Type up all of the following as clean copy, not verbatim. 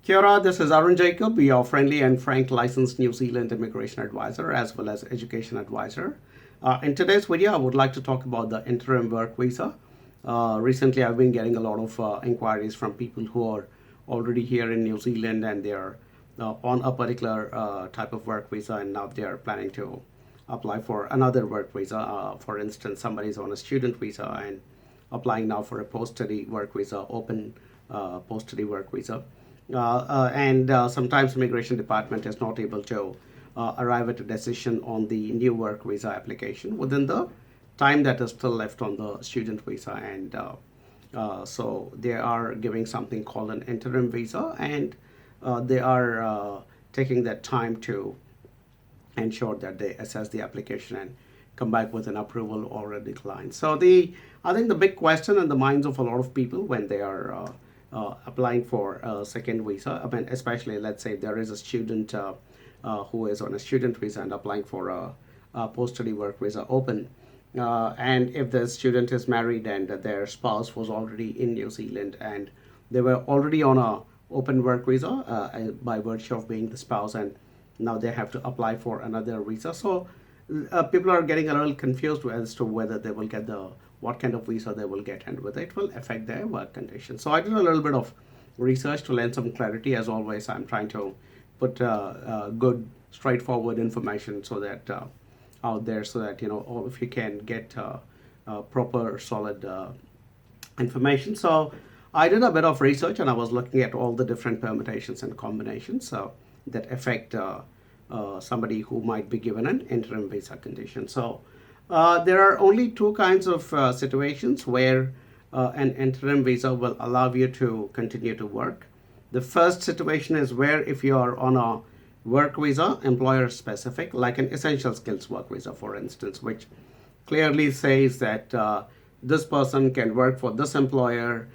Kia ora, this is Arun Jacob, your friendly and frank licensed New Zealand immigration advisor as well as education advisor. In today's video, I would like to talk about the interim work visa. Recently, I've been getting a lot of inquiries from people who are already here in New Zealand and they're on a particular type of work visa, and now they are planning to apply for another work visa. For instance, somebody's on a student visa and applying now for a post-study work visa, open post-study work visa. And sometimes immigration department is not able to arrive at a decision on the new work visa application within the time that is still left on the student visa, and so they are giving something called an interim visa, and they are taking that time to ensure that they assess the application and come back with an approval or a decline. So I think the big question in the minds of a lot of people when they are applying for a second visa, I mean, especially let's say there is a student who is on a student visa and applying for a post-study work visa open, and if the student is married and their spouse was already in New Zealand and they were already on a open work visa by virtue of being the spouse, and now they have to apply for another visa. So people are getting a little confused as to whether they will get what kind of visa they will get and whether it will affect their work conditions. So I did a little bit of research to lend some clarity. As always, I'm trying to put good, straightforward information so that out there, so that all of you can get proper, solid information. So I did a bit of research and I was looking at all the different permutations and combinations that affect somebody who might be given an interim visa condition. So there are only two kinds of situations where an interim visa will allow you to continue to work. The first situation is where if you are on a work visa, employer specific, like an essential skills work visa, for instance, which clearly says that this person can work for this employer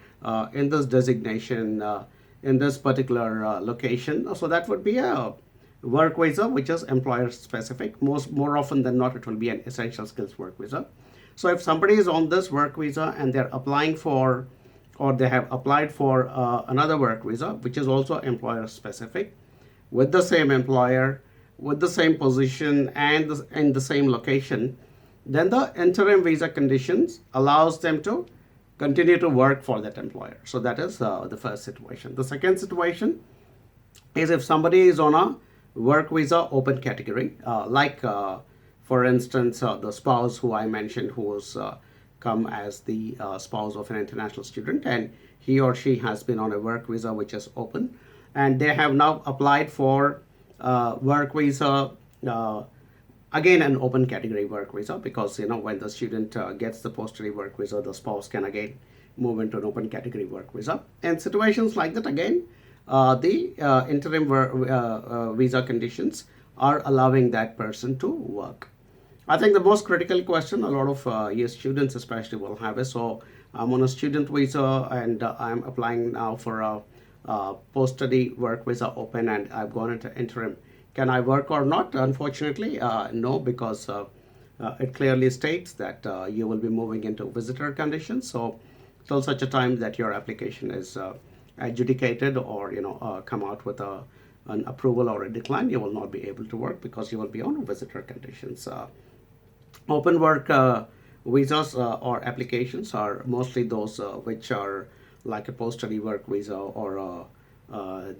in this designation, in this particular location. So that would be a work visa which is employer specific. More often than not, it will be an essential skills work visa. So if somebody is on this work visa and they're applying for, or they have applied for another work visa which is also employer specific, with the same employer, with the same position, and in the same location, then the interim visa conditions allows them to continue to work for that employer. So that is the first situation. The second situation is if somebody is on a work visa open category, for instance, the spouse who I mentioned, who was come as the spouse of an international student, and he or she has been on a work visa which is open, and they have now applied for work visa, again an open category work visa, because when the student gets the post-study work visa, the spouse can again move into an open category work visa. And situations like that, again, the interim visa conditions are allowing that person to work. I think the most critical question a lot of your students especially will have is, so I'm on a student visa and I'm applying now for a post-study work visa open and I've gone into interim. Can I work or not? Unfortunately, no, because it clearly states that you will be moving into visitor conditions. So till such a time that your application is adjudicated or come out with an approval or a decline, you will not be able to work because you will be on visitor conditions. Open work visas or applications are mostly those which are like a post-study work visa or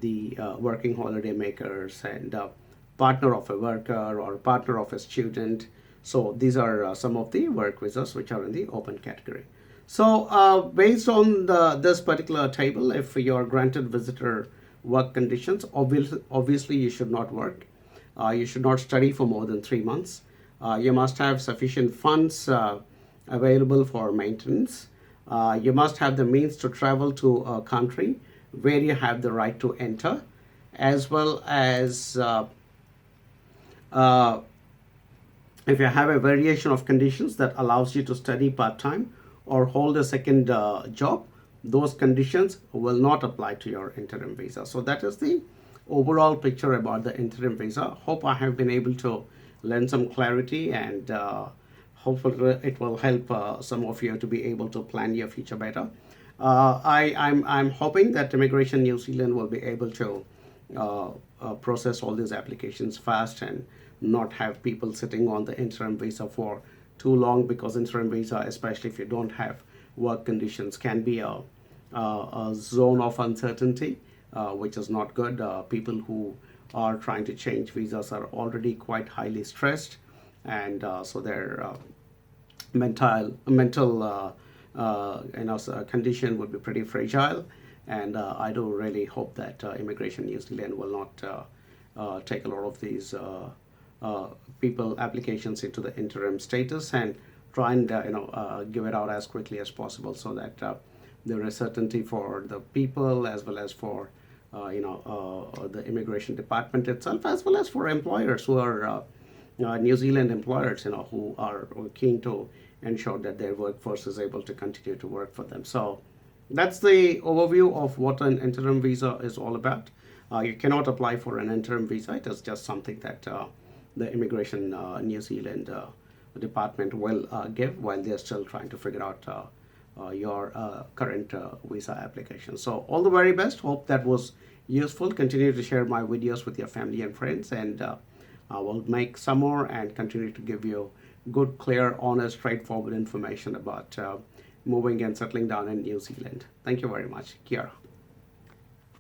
the working holiday makers and partner of a worker or partner of a student. So these are some of the work visas which are in the open category. So based on this particular table, if you are granted visitor work conditions, obviously you should not work. You should not study for more than 3 months. You must have sufficient funds available for maintenance. You must have the means to travel to a country where you have the right to enter, as well as if you have a variation of conditions that allows you to study part-time or hold a second job, those conditions will not apply to your interim visa. So that is the overall picture about the interim visa. Hope I have been able to lend some clarity, and hopefully it will help some of you to be able to plan your future better. I'm hoping that Immigration New Zealand will be able to process all these applications fast and not have people sitting on the interim visa for too long, because interim visa, especially if you don't have work conditions, can be a zone of uncertainty, which is not good. People who are trying to change visas are already quite highly stressed, and so their mental condition would be pretty fragile. And I do really hope that Immigration New Zealand will not take a lot of these people applications into the interim status, and try and give it out as quickly as possible, so that there is certainty for the people, as well as for the immigration department itself, as well as for employers who are New Zealand employers, who are keen to ensure that their workforce is able to continue to work for them. So that's the overview of what an interim visa is all about. You cannot apply for an interim visa. It is just something that the Immigration New Zealand department will give while they're still trying to figure out your current visa application. So all the very best. Hope that was useful. Continue to share my videos with your family and friends, and I will make some more and continue to give you good, clear, honest, straightforward information about moving and settling down in New Zealand. Thank you very much. Kia ora.